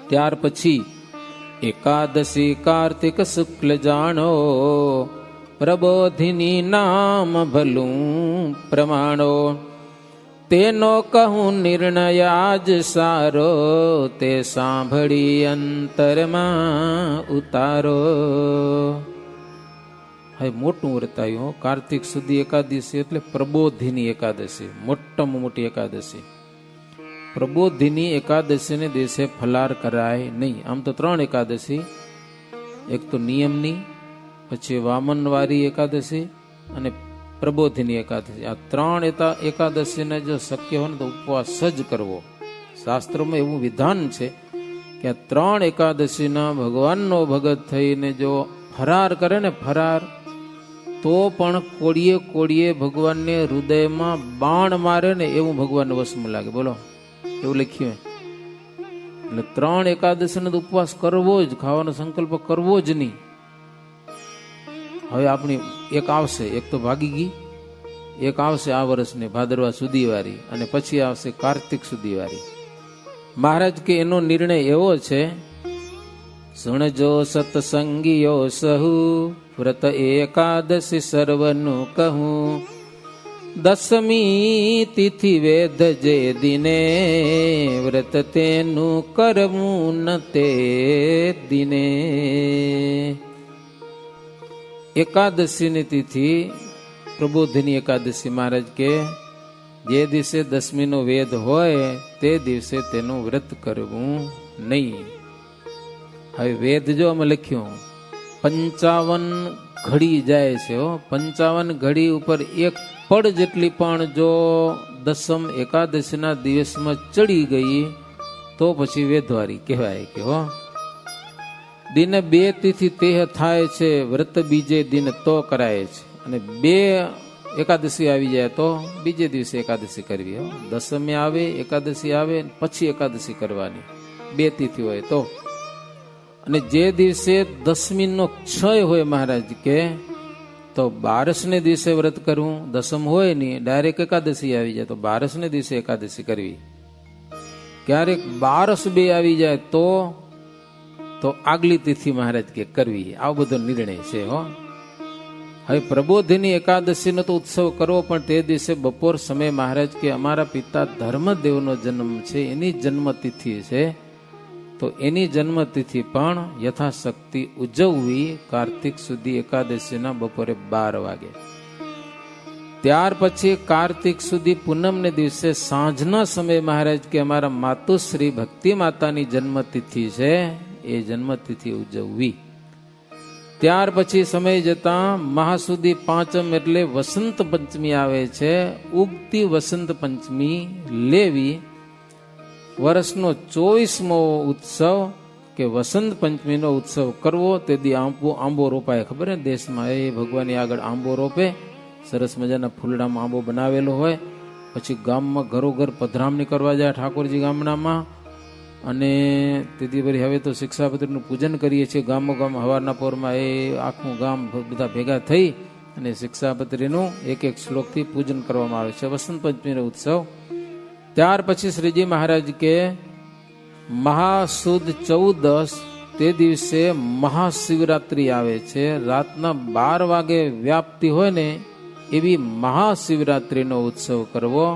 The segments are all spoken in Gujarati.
ત્યાર પછી એકાદશી કાર્તિક શુક્લ જાણો, પ્રબોધિની નામ ભલું પ્રમાણો, તેનો કહું નિર્ણય આજ સારો, તે સાંભળી અંતરમાં ઉતારો. હવે મોટું વ્રત આવ્યું. કાર્તિક સુધી એકાદશી એટલે પ્રબોધિની એકાદશી, મોટામાં મોટી એકાદશી. પ્રબોધિની એકાદશીને દિવસે ફલાર કરાય નહીં. આમ તો 3 એકાદશી, એક તો નિયમની, પછી વામનવારી એકાદશી અને પ્રબોધિની એકાદશી. આ 3 એકાદશીને જો શક્ય હોય ને તો ઉપવાસ જ કરવો. શાસ્ત્રોમાં એવું વિધાન છે કે આ 3 એકાદશીના ભગવાનનો ભગત થઈને જો ફરાર કરે ને, ફરાર, તો પણ કોડીએ કોડીએ ભગવાનને હૃદયમાં બાણ મારે ને એવું ભગવાનને વશમાં લાગે. બોલો, એવું લખ્યું. એટલે 3 એકાદશીનો ઉપવાસ કરવો જ, ખાવાનો સંકલ્પ કરવો જ નહીં. હવે આપણી એક આવશે, એક તો ભાગી ગઈ, એક આવશે આ વર્ષની ભાદરવા સુધી વાળી, અને પછી આવશે કાર્તિક સુધી વાળી. મહારાજ કે એનો નિર્ણય એવો છે, સુણજો સત્સંગીઓ સહુ, વ્રત એકાદશી સર્વનું કહું, 10મી તિથિ વેદ જે દિને, વ્રત તેનું કરવું ન તે દિને. એકાદશીની તિથિ પ્રબોધિની એકાદશી. મહારાજ કે જે દિવસે 10મીનો વેદ હોય તે દિવસે તેનું વ્રત કરવું નહીં. હવે વેદ જો અમે લખ્યું 55 ઘડી જાય છે. 55 ઘડી ઉપર એક પડ જેટલી પણ જો 10મ એકાદશીના દિવસમાં ચડી ગઈ તો પછી વેદવારી કહેવાય. કે હો દિન 2 તિથિ તેહ થાય છે, વ્રત બીજે દિન તો કરાય છે. અને 2 એકાદશી આવી જાય તો બીજે દિવસે એકાદશી કરવી. 10મે આવે એકાદશી આવે પછી એકાદશી કરવાની, 2 તિથિ હોય તો. અને જે દિવસે 10મીનો ક્ષય હોય મહારાજ કે તો 12ને દિવસે વ્રત કરવું. 10મ હોય નહીં, ડાયરેક્ટ એકાદશી આવી જાય તો 12ને દિવસે એકાદશી કરવી. ક્યારેક 12 આવી જાય તો આગલી તિથિ મહારાજ કે કરવી. આવો બધો નિર્ણય છે. હો હવે પ્રબોધિની એકાદશીનો તો ઉત્સવ કરવો, પણ તે દિવસે બપોર સમયે મહારાજ કે અમારા પિતા ધર્મદેવનો જન્મ છે, એની જન્મતિથિ છે, તો એની જન્મતિથિ પણ યથાશક્તિ ઉજવવી. કાર્તિક સુધી એકાદશીના બપોરે 12 વાગે. ત્યાર પછી કાર્તિક સુધી પૂનમને દિવસે સાંજના સમયે મહારાજ કે અમારા માતુશ્રી ભક્તિ માતાની જન્મતિથિ છે, એ જન્મતિથિ ઉજવવી. ત્યાર પછી સમય જતા મહાસુદી 5મ એટલે વસંત પંચમી આવે છે, ઉગતી વસંત પંચમી લેવી. વર્ષનો 24મો ઉત્સવ કે વસંત પંચમીનો ઉત્સવ કરવો. તે દી આંબો રોપાય. ખબર ને દેશમાં, એ ભગવાનની આગળ આંબો રોપે, સરસ મજાના ફૂલડામાં આંબો બનાવેલો હોય. પછી ગામમાં ઘરોઘર પધરામણી કરવા જાય ઠાકોરજી ગામડામાં. અને તેથી વળી હવે તો શિક્ષાપત્રીનું પૂજન કરીએ છીએ ગામો હવારના પોરમાં. એ આખું ગામ બધા ભેગા થઈ અને શિક્ષાપત્રીનું એક શ્લોકથી પૂજન કરવામાં આવે છે, વસંત પંચમીનો ઉત્સવ. ત્યાર પછી શ્રીજી મહારાજ કે મહાસુદ 14 તે દિવસે મહાશિવરાત્રી આવે છે. રાતના 12 વાગે વ્યાપ્તિ હોય ને એવી મહાશિવરાત્રીનો ઉત્સવ કરવો.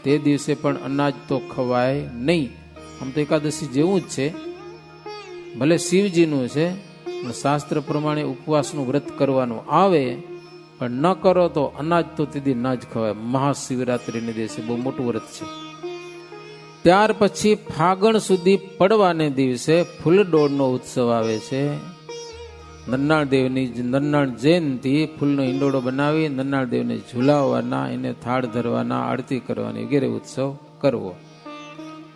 તે દિવસે પણ અનાજ તો ખવાય નહીં. આમ તો એકાદશી જેવું જ છે, ભલે શિવજીનું છે, પણ શાસ્ત્ર પ્રમાણે ઉપવાસનું વ્રત કરવાનું આવે, પણ ન કરો તો અનાજ તો તેથી ના જ ખવાય. મહાશિવરાત્રીને દિવસે બહુ મોટું વ્રત છે. ત્યાર પછી ફાગણ સુધી પડવાને દિવસે ફૂલડોળનો ઉત્સવ આવે છે. નરનાળ દેવની નરનાળ જયંતિ, ફૂલનો હિંડોળો બનાવી નરનાળ દેવને ઝુલાવવાના, એને થાળ ધરવાના, આરતી કરવાની વગેરે ઉત્સવ કરવો.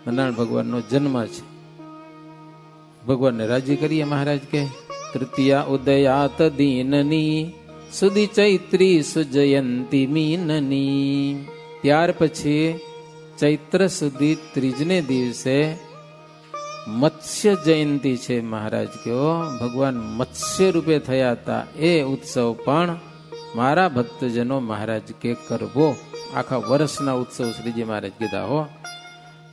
નરનાળ ભગવાનનો જન્મ છે, ભગવાનને રાજી કરીએ. મહારાજ કે તૃતીયા ઉદયાત દીનની, સુધી ચૈત્રી સુજયંતી મીનની. ત્યાર પછી ચૈત્ર સુધી 3જને દિવસે મત્સ્ય જયંતિ છે. મહારાજ કહો ભગવાન મત્સ્ય રૂપે થયા હતા, એ ઉત્સવ પણ મારા ભક્તજનો મહારાજ કે કરવો. આખા વર્ષના ઉત્સવ શ્રીજી મહારાજ કીધા. હો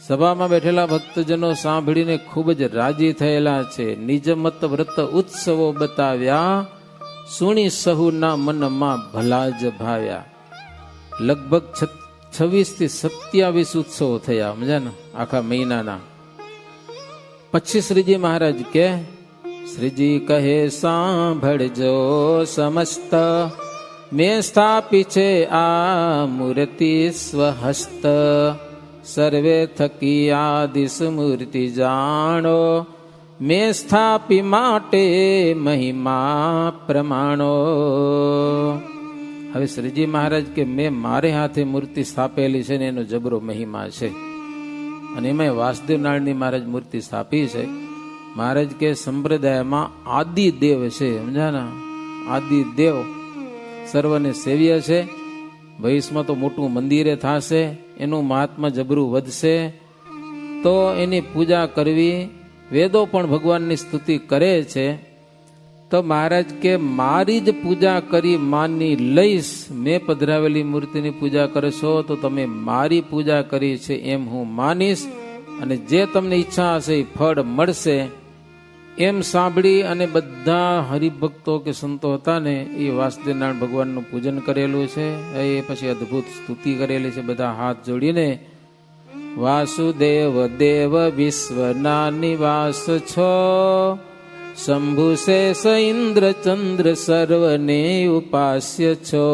સભામાં બેઠેલા ભક્તજનો સાંભળીને ખૂબ જ રાજી થયેલા છે. નિજમત વ્રત ઉત્સવો બતાવ્યા, સુણી સહુના મનમાં ભલા જ ભાવ્યા. લગભગ 26 થી 27 ઉત્સવો થયા, સમજ્યા ને, આખા મહિનાના. પછી શ્રીજી મહારાજ કે, શ્રીજી કહે સાંભળજો સમસ્ત, મેં સ્થાપી છે આ મૂર્તિ સ્વહસ્ત. સર્વે થકી આદિ સ્મૃતિ જાણો, મેં સ્થાપી માટે મહિમા પ્રમાણો. હવે શ્રીજી મહારાજ કે મેં મારે હાથે મૂર્તિ સ્થાપેલી છે ને એનો જબરો મહિમા છે. અને એમાં વાસુદેવ નારાયણની મહારાજ મૂર્તિ સ્થાપી છે. મહારાજ કે સંપ્રદાયમાં આદિદેવ છે, સમજાના, આદિદેવ સર્વને સેવ્ય છે. ભવિષ્યમાં તો મોટું મંદિરે થશે, એનું મહાત્મા જબરું વધશે, તો એની પૂજા કરવી. વેદો પણ ભગવાનની સ્તુતિ કરે છે. તો મહારાજ કે મારી જ પૂજા કરી માની લઈશ. મેં પધરાવેલી મૂર્તિની પૂજા કરશો તો તમે મારી પૂજા કરી છે એમ હું માનીશ, અને જે તમને ઈચ્છા હશે એ ફળ મળશે. એમ સાંભળી અને બધા હરિભક્તો કે સંતો હતા ને એ વાસુદેવ નારાયણ ભગવાનનું પૂજન કરેલું છે. એ પછી અદ્ભુત સ્તુતિ કરેલી છે, બધા હાથ જોડીને. વાસુદેવ દેવ વિશ્વના નિવાસ છો, શંભુ શેષ ઇન્દ્ર ચંદ્ર સર્વને ઉપાસ્ય છો.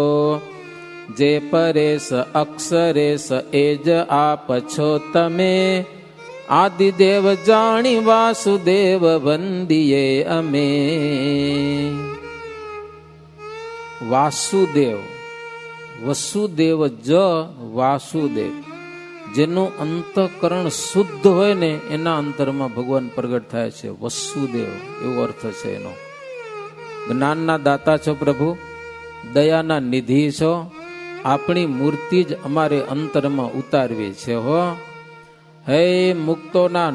જે પરેશ અક્ષરેશ એ જ આપ છો તમે, આદિદેવ જાણી વાસુદેવ વંદીએ અમે. વાસુદેવ, વસુદેવ જ વાસુદેવ. જેનું અંતઃકરણ શુદ્ધ હોય ને એના અંતરમાં ભગવાન પ્રગટ થાય છે. વસુદેવ એવો અર્થ છે એનો. જ્ઞાનના દાતા છો પ્રભુ, દયાના નિધિ છો. આપણી મૂર્તિ જ અમારે અંતરમાં ઉતારવી છે હો. હે મુક્તોના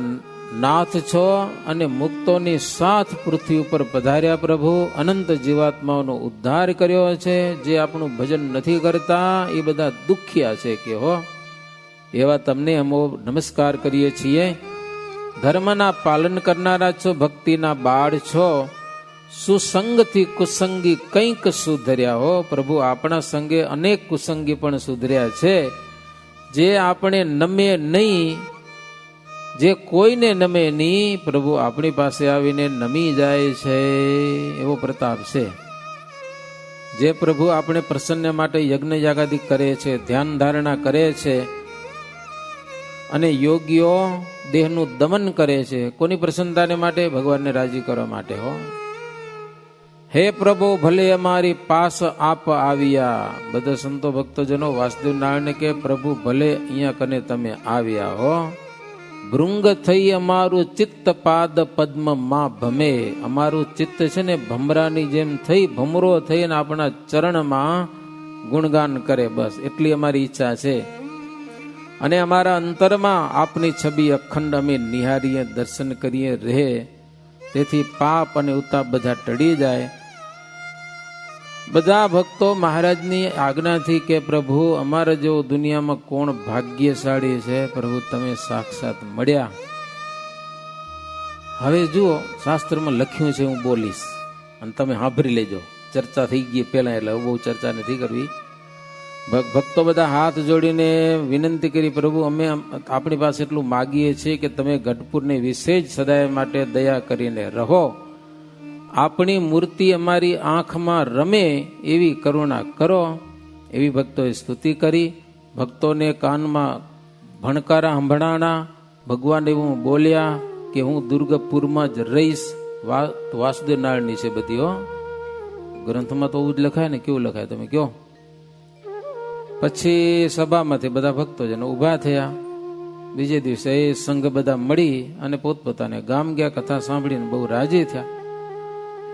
નાથ છો, અને મુક્તોની સાથ પૃથ્વી ઉપર પધાર્યા પ્રભુ. અનંત જીવાત્માઓનો ઉદ્ધાર કર્યો છે. જે આપણું ભજન નથી કરતા એ બધા દુખિયા છે કે હો. એવા તમને અમો નમસ્કાર કરીએ છીએ. ધર્મના પાલન કરનારા છો, ભક્તિના બાળ છો. સુસંગથી કુસંગી કંઈક સુધર્યા હો પ્રભુ. આપણા સંગે અનેક કુસંગી પણ સુધર્યા છે. જે આપણે નમે નહીં, જે કોઈને નમે નહીં, પ્રભુ આપણી પાસે આવીને નમી જાય છે. એવો પ્રતાપ છે. જે પ્રભુ આપણે પ્રસન્ન માટે યજ્ઞ યાગાદિ કરે છે, ધ્યાન ધારણા કરે છે, અને યોગીઓ દેહનું દમન કરે છે. કોની પ્રસન્નતાને માટે? ભગવાનને રાજી કરવા માટે હો. હે પ્રભુ ભલે અમારી પાસ આપ આવ્યા. બધા સંતો ભક્તજનો વાસુદેવ નારાયણને કે પ્રભુ ભલે અહીંયા કને તમે આવ્યા હો. ભૃંગ થઈ અમારું ચિત્ત પાદ પદ્મ માં ભમે. અમારું ચિત્ત છે ને ભમરાની જેમ થઈ, ભમરો થઈને આપણા ચરણમાં ગુણગાન કરે. બસ એટલી અમારી ઈચ્છા છે. અને અમારા અંતરમાં આપની છબી અખંડ અમે નિહારીએ, દર્શન કરીએ રહે. તેથી પાપ અને ઉતાપ બધા ટળી જાય. બધા ભક્તો મહારાજની આજ્ઞાથી કે પ્રભુ અમારા જેવો દુનિયામાં કોણ ભાગ્યશાળી છે, પ્રભુ તમે સાક્ષાત મળ્યા. હવે જુઓ શાસ્ત્રમાં લખ્યું છે, હું બોલીશ અને તમે સાંભળી લેજો. ચર્ચા થઈ ગઈ પહેલા, એટલે બહુ ચર્ચા નથી કરવી. ભક્તો બધા હાથ જોડીને વિનંતી કરી, પ્રભુ અમે આપણી પાસે એટલું માગીએ છીએ કે તમે ગઢપુરની વિશેષ સદાય માટે દયા કરીને રહો. આપણી મૂર્તિ અમારી આંખમાં રમે એવી કરુણા કરો. એવી ભક્તોએ સ્તુતિ કરી. ભક્તોને કાનમાં ભણકારા સંભળાણા. ભગવાન એવું બોલ્યા કે હું દુર્ગપુરમાં જ રહીશ. વાસુદેવ નારાયણની છે બધી હો. ગ્રંથમાં તો એવું જ લખાય ને, કેવું લખાય તમે કયો? પછી સભામાંથી બધા ભક્તોજનો ઊભા થયા. બીજે દિવસે એ સંઘ બધા મળી અને પોતપોતાને ગામ ગયા. કથા સાંભળીને બહુ રાજી થયા.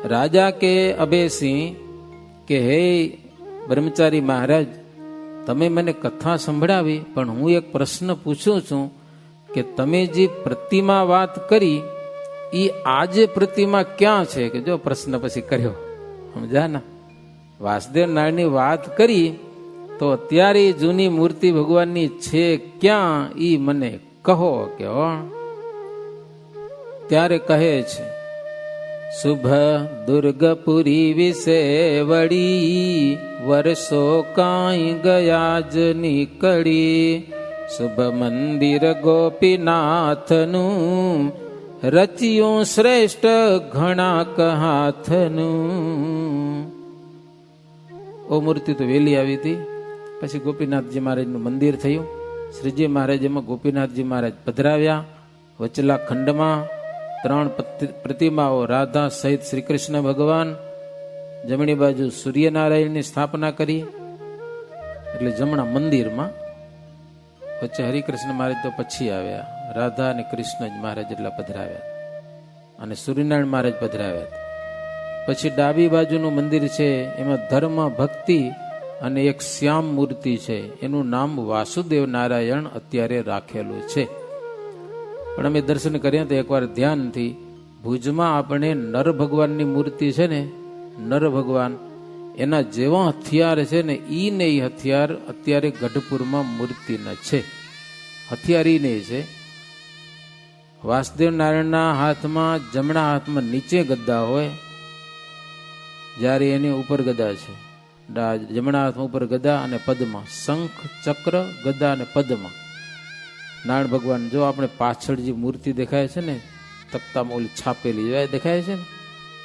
રાજા કે અભયસિંહ કે હે બ્રહ્મચારી મહારાજ, તમે મને કથા સંભળાવી, પણ હું એક પ્રશ્ન પૂછું છું કે તમે જે પ્રતિમા વાત કરી એ આજે પ્રતિમા ક્યાં છે? કે જો પ્રશ્ન પછી કર્યો, સમજા ના. વાસુદેવ નારાયણની વાત કરી તો અત્યારે જૂની મૂર્તિ ભગવાનની છે ક્યાં, એ મને કહો કે ત્યારે કહે છે, શુભ દુર્ગપુરી વિશે વળી વર્ષો કાંઈ ગયા જ નીકળી. શુભ મંદિર ગોપીનાથનું રચ્યું શ્રેષ્ઠ ઘણા કહાથનું. ઓ મૂર્તિ તો વેલી આવી હતી, પછી ગોપીનાથજી મહારાજનું મંદિર થયું. શ્રીજી મહારાજ એમાં ગોપીનાથજી મહારાજ પધરાવ્યા. વચલા ખંડમાં 3 પ્રતિમાઓ રાધા સહિત શ્રી કૃષ્ણ ભગવાન, જમણી બાજુ સૂર્યનારાયણની સ્થાપના કરી. એટલે જમણા મંદિરમાં વચ્ચે હરિકૃષ્ણ મહારાજ તો પછી આવ્યા, રાધા અને કૃષ્ણ જ મહારાજ એટલા પધરાવ્યા, અને સૂર્યનારાયણ મહારાજ પધરાવ્યા. પછી ડાબી બાજુનું મંદિર છે, એમાં ધર્મ ભક્તિ અને એક શ્યામ મૂર્તિ છે, એનું નામ વાસુદેવ નારાયણ અત્યારે રાખેલું છે. પણ અમે દર્શન કર્યા તો એકવાર ધ્યાનથી, ભુજમાં આપણે નર ભગવાનની મૂર્તિ છે ને, નર ભગવાન એના જેવા હથિયાર છે ને, ઈ ને ઈ હથિયાર અત્યારે ગઢપુરમાં મૂર્તિના છે. હથિયાર ઈ નહીં છે. વાસુદેવ નારાયણના હાથમાં, જમણા હાથમાં નીચે ગદા હોય, જ્યારે એની ઉપર ગદા છે. જમણા હાથમાં ઉપર ગદા અને પદ્મા, શંખ ચક્ર ગદા અને પદ્મા. નારાયણ ભગવાન જો આપણે પાછળ જે મૂર્તિ દેખાય છે ને, તખ્તામાં ઓલી છાપેલી દેખાય છે ને,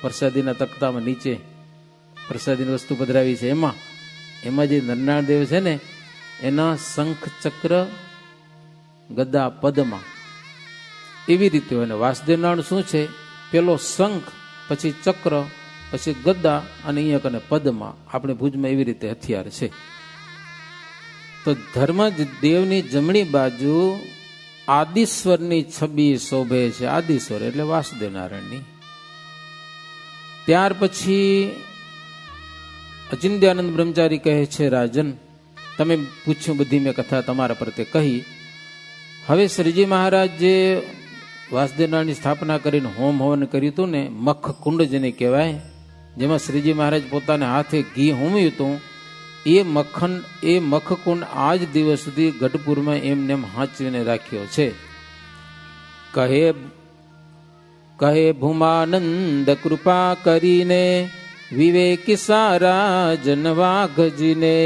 પ્રસાદીના તખ્તામાં નીચે પ્રસાદીની વસ્તુ પધરાવી છે, એમાં જે નરનારાયણ દેવ છે ને, એના શંખ ચક્ર ગદા પદ્મા એવી રીતે હોય. ને વાસુદેવ નારાયણ શું છે, પેલો શંખ, પછી ચક્ર, પછી ગદા અને અહીંયા કને પદ્મા. આપણે ભુજમાં એવી રીતે હથિયાર છે. તો ધર્મ દેવની જમણી બાજુ આદિશ્વરની છબી શોભે છે. આદિશ્વર એટલે વાસુદેવ નારાયણની. ત્યાર પછી અચિંત્યાનંદ બ્રહ્મચારી કહે છે, રાજન તમે પૂછ્યું, બધી મેં કથા તમારા પ્રત્યે કહી. હવે શ્રીજી મહારાજ જે વાસુદેવ નારાયણની સ્થાપના કરીને હોમ હવન કર્યું હતું ને, મખ કુંડ જેને કહેવાય, જેમાં શ્રીજી મહારાજ પોતાના હાથે ઘી હોમ્યું હતું, એ મખકુંડ આજ દિવસ સુધી ગઢપુરમાં એમને એમ હાંચવીને રાખ્યો છે. કહે ભૂમાનંદ કૃપા કરીને વિવેકી સારા જનવાઘજીને,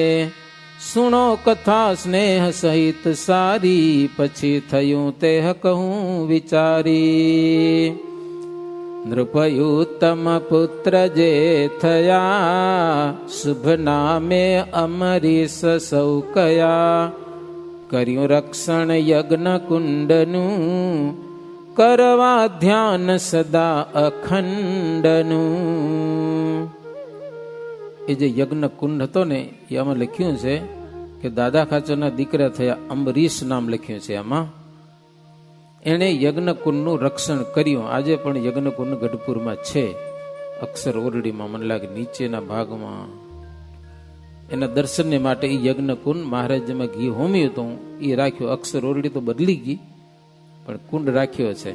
સુણો કથા સ્નેહ સહિત સારી, પછી થયું તે કહું વિચારી. નૃપયુત્તમ પુત્ર જે થયા, શુભ નામે અમરીશ સૌ કયા. કર્યું રક્ષણ યજ્ઞ કુંડનું, કરવા ધ્યાન સદા અખંડનું. એ જે યજ્ઞ કુંડ હતો ને, એ આમાં લખ્યું છે કે દાદા ખાચરના દીકરા થયા, અંબરીશ નામ લખ્યું છે આમાં. એણે યજ્ઞકુંડનું રક્ષણ કર્યું. આજે પણ યજ્ઞકુંડ ગઢપુરમાં છે, અક્ષર ઓરડીમાં, મને લાગે નીચેના ભાગમાં. એના દર્શનને માટે એ યજ્ઞકુંડ મહારાજ જેમાં ઘી હોમ્યું હતું એ રાખ્યો. અક્ષર ઓરડી તો બદલી ગઈ, પણ કુંડ રાખ્યો છે.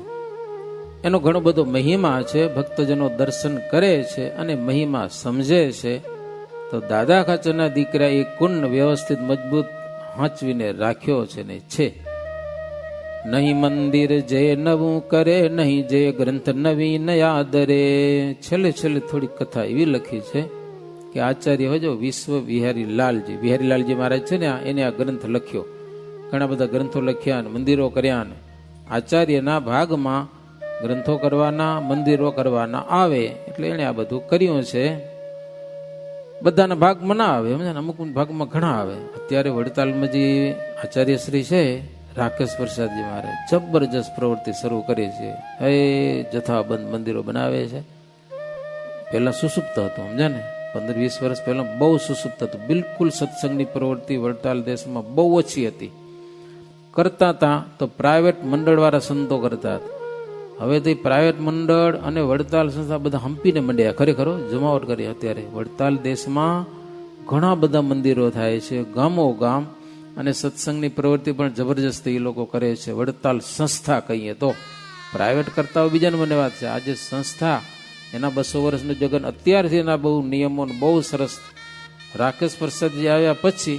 એનો ઘણો બધો મહિમા છે. ભક્તજનો દર્શન કરે છે અને મહિમા સમજે છે. તો દાદા ખાચરના દીકરા એ કુંડ વ્યવસ્થિત મજબૂત હાંચવીને રાખ્યો છે ને છે. નહીં મંદિર જે નવું કરે, નહીં જે ગ્રંથ નવીન યાદ રે. છેલ્લે થોડી કથા એવી લખી છે કે આચાર્ય હોય જો વિશ્વ વિહારી લાલજી મહારાજ છે ને, એને આ ગ્રંથ લખ્યો. ઘણા બધા ગ્રંથો લખ્યા ને મંદિરો કર્યા ને. આચાર્યના ભાગમાં ગ્રંથો કરવાના, મંદિરો કરવાના આવે, એટલે એને આ બધું કર્યું છે. બધાના ભાગમાં ના આવે, અમુક ભાગમાં ઘણા આવે. અત્યારે વડતાલમાં જે આચાર્ય શ્રી છે રાકેશ પ્રસાદજી મહારાજ, જબરજસ્ત પ્રવૃત્તિ શરૂ કરી છે. એ જથ્થાબંધ મંદિરો બનાવે છે. પહેલા સુસુપ્ત હતું, સમજ્યા ને, 15-20 વર્ષ પહેલા બહુ સુસુપ્ત હતું. બિલકુલ સત્સંગની પ્રવૃત્તિ વડતાલ દેશમાં બહુ ઓછી હતી. કરતા હતા તો પ્રાઇવેટ મંડળવાળા સંતો કરતા હતા. હવે તો પ્રાઇવેટ મંડળ અને વડતાલ સંસ્થા બધા હંપીને મંડ્યા. ખરેખર જમાવટ કરી. અત્યારે વડતાલ દેશમાં ઘણા બધા મંદિરો થાય છે, ગામો ગામ, અને સત્સંગની પ્રવૃત્તિ પણ જબરજસ્ત એ લોકો કરે છે. વડતાલ સંસ્થા કહીએ તો, પ્રાઇવેટ કરતા હોય બીજાને મને વાત છે. આજે સંસ્થા, એના 200 વર્ષનું જગન, અત્યારથી એના બહુ નિયમો બહુ સરસ. રાકેશ પ્રસાદજી આવ્યા પછી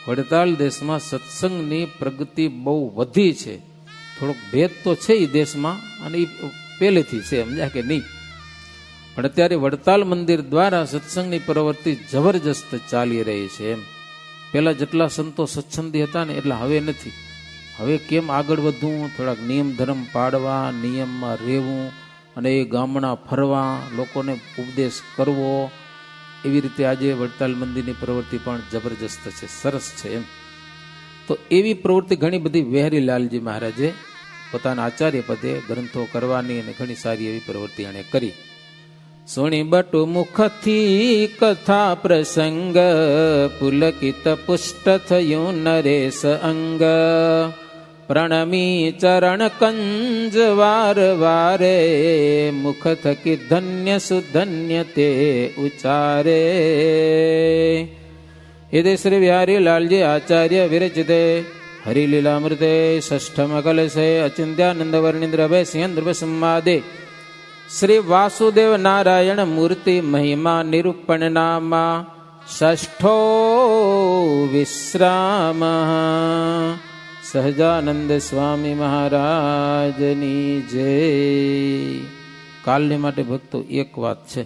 વડતાલ દેશમાં સત્સંગની પ્રગતિ બહુ વધી છે. થોડોક ભેદ તો છે એ દેશમાં, અને એ પહેલેથી છે, સમજ્યા કે નહીં. પણ અત્યારે વડતાલ મંદિર દ્વારા સત્સંગની પ્રવૃત્તિ જબરજસ્ત ચાલી રહી છે. એમ પહેલાં જેટલા સંતો સત્સંગી હતા ને એટલા હવે નથી. હવે કેમ આગળ વધવું, થોડાક નિયમ ધર્મ પાડવા, નિયમમાં રહેવું, અને એ ગામડા ફરવા, લોકોને ઉપદેશ કરવો, એવી રીતે આજે વડતાલ મંદિરની પ્રવૃત્તિ પણ જબરજસ્ત છે, સરસ છે. એમ તો એવી પ્રવૃત્તિ ઘણી બધી વેહરી લાલજી મહારાજે પોતાના આચાર્ય પદે ગ્રંથો કરવાની અને ઘણી સારી એવી પ્રવૃત્તિ એણે કરી. સુણી બટુ મુખથી કથા પ્રસંગ, પુલકિત પુષ્ટ થયું નરેશ અંગ. પ્રણમી ચરણ કંજ વાર વારે, મુખ થકી ધન્ય સુધન્ય તે ઉચારે. એદે શ્રી વિહારી લાલજી આચાર્ય વિરચિતે હરિલીલામૃતે ષષ્ઠમ કલશે અચિંત્યાનંદ વર્ણિન્દ્ર ભય સિંહ સંવાદે શ્રી વાસુદેવ નારાયણ મૂર્તિ મહિમા નિરૂપણ નામા ષષ્ઠો વિશ્રામ. સહજાનંદ સ્વામી મહારાજની જય. કાલને માટે ભક્તો એક વાત છે,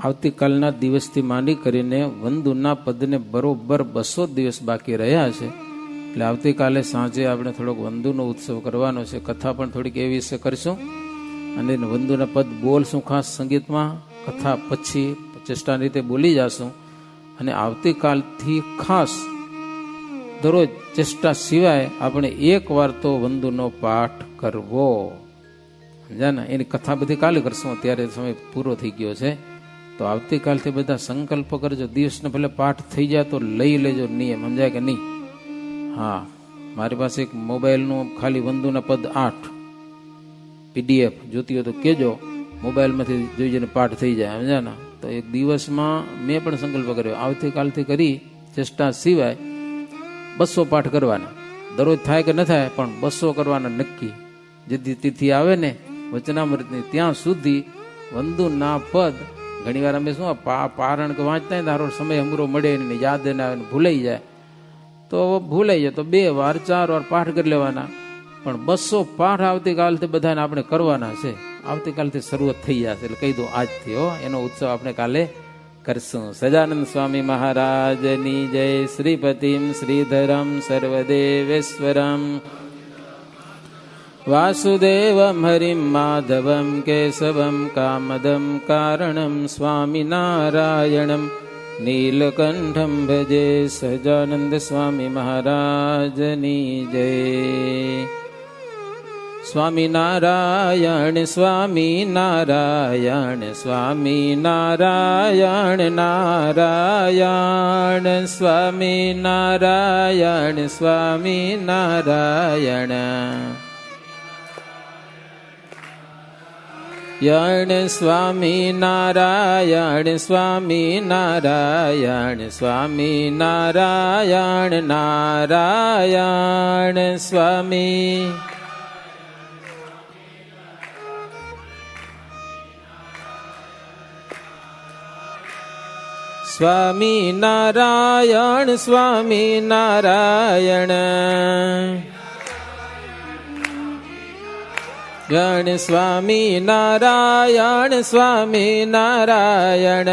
આવતીકાલના દિવસથી માંડી કરીને વંદુના પદને બરોબર 200 દિવસ બાકી રહ્યા છે. એટલે આવતીકાલે સાંજે આપણે થોડોક વંદુનો ઉત્સવ કરવાનો છે. કથા પણ થોડીક એવી વિશે કરશું, અને વંદુના પદ બોલશું ખાસ સંગીતમાં. કથા પછી ચેષ્ટા રીતે બોલી જશું. અને આવતીકાલથી ખાસ દરરોજ ચેષ્ટા સિવાય આપણે એક વાર તો વંદુનો પાઠ કરવો, સમજ્યા ને. એની કથા બધી કાલે કરશું, અત્યારે સમય પૂરો થઈ ગયો છે. તો આવતીકાલથી બધા સંકલ્પ કરજો. દિવસને ભલે પાઠ થઈ જાય તો લઈ લેજો નિયમ, સમજાય કે નહીં. હા, મારી પાસે એક મોબાઈલનું ખાલી વંદુના પદ 8 PDF જોતી હોય તો કહેજો, મોબાઈલમાંથી જોઈ જઈને પાઠ થઈ જાય, સમજ્યા ને. તો એક દિવસમાં મેં પણ સંકલ્પ કર્યો, આવતીકાલથી કરી ચેષ્ટા સિવાય 200 પાઠ કરવાના. દરરોજ થાય કે ન થાય પણ 200 કરવાના નક્કી. જેથી તિથિ આવે ને વચનામૃતની ત્યાં સુધી વંદુના પદ. ઘણી વાર અમે શું પારણ કે વાંચતા હોય તારો સમય અમરો મળે ને યાદ ના આવે ને ભૂલાઈ જાય, તો ભૂલાઈ જાય તો 2 વાર 4 વાર પાઠ કરી લેવાના. પણ 200 પાઠ આવતીકાલથી બધાને આપણે કરવાના છે. આવતીકાલથી શરૂઆત થઈ જશે, એટલે કહી દો આજથી હો. એનો ઉત્સવ આપણે કાલે કરશું. સજાનંદ સ્વામી મહારાજની જય. શ્રીપતિમ શ્રીધરમ સર્વદેવેશ્વરમ વાસુદેવમ હરિમ માધવમ કેશવમ કામદમ કારણમ સ્વામિનારાયણમ નીલકંઠમ ભજે. સહજાનંદ સ્વામી મહારાજની જય. સ્વામિનારાયણ સ્વામિનારાયણ સ્વામિનારાયણ નારાયણ સ્વામિનારાયણ સ્વામિનારાયણ યણ સ્વામિનારાયણ સ્વામિનારાયણ સ્વામિનારાયણ નારાયણ સ્વામી. સ્વામિનારાયણ સ્વામિનારાયણ ગણ સ્વામિનારાયણ સ્વામિનારાયણ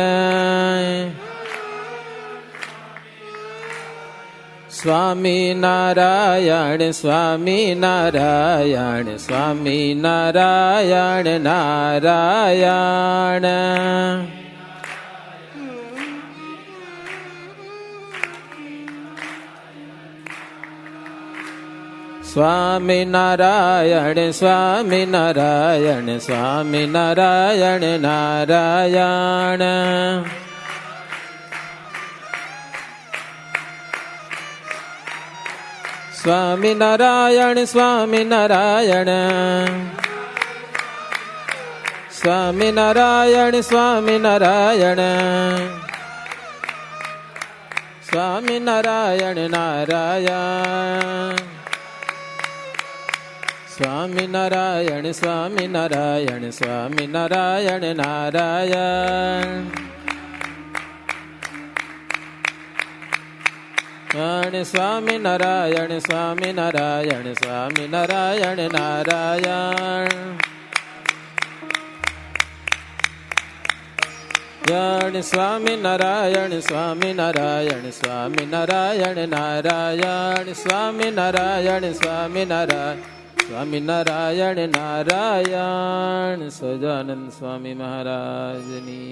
સ્વામિનારાયણ સ્વામિનારાયણ સ્વામિનારાયણ નારાયણ સ્વામિનારાયણ સ્વામિનારાયણ સ્વામિનારાયણ નારાયણ સ્વામિનારાયણ સ્વામિનારાયણ સ્વામિનારાયણ સ્વામિનારાયણ સ્વામિનારાયણ નારાયણ સ્વામિનારાયણ સ્વામિનારાયણ સ્વામિનારાયણ નારાયણ સ્વામી નારાયણ સ્વામી નારાયણ સ્વામી નારાયણ નારાયણ સ્વામી નારાયણ સ્વામી નારાયણ સ્વામી નારાયણ નારાયણ સ્વામી નારાયણ સ્વામી નારાયણ સ્વામી નારાયણ નારાયણ સહજાનંદ સ્વામી મહારાજની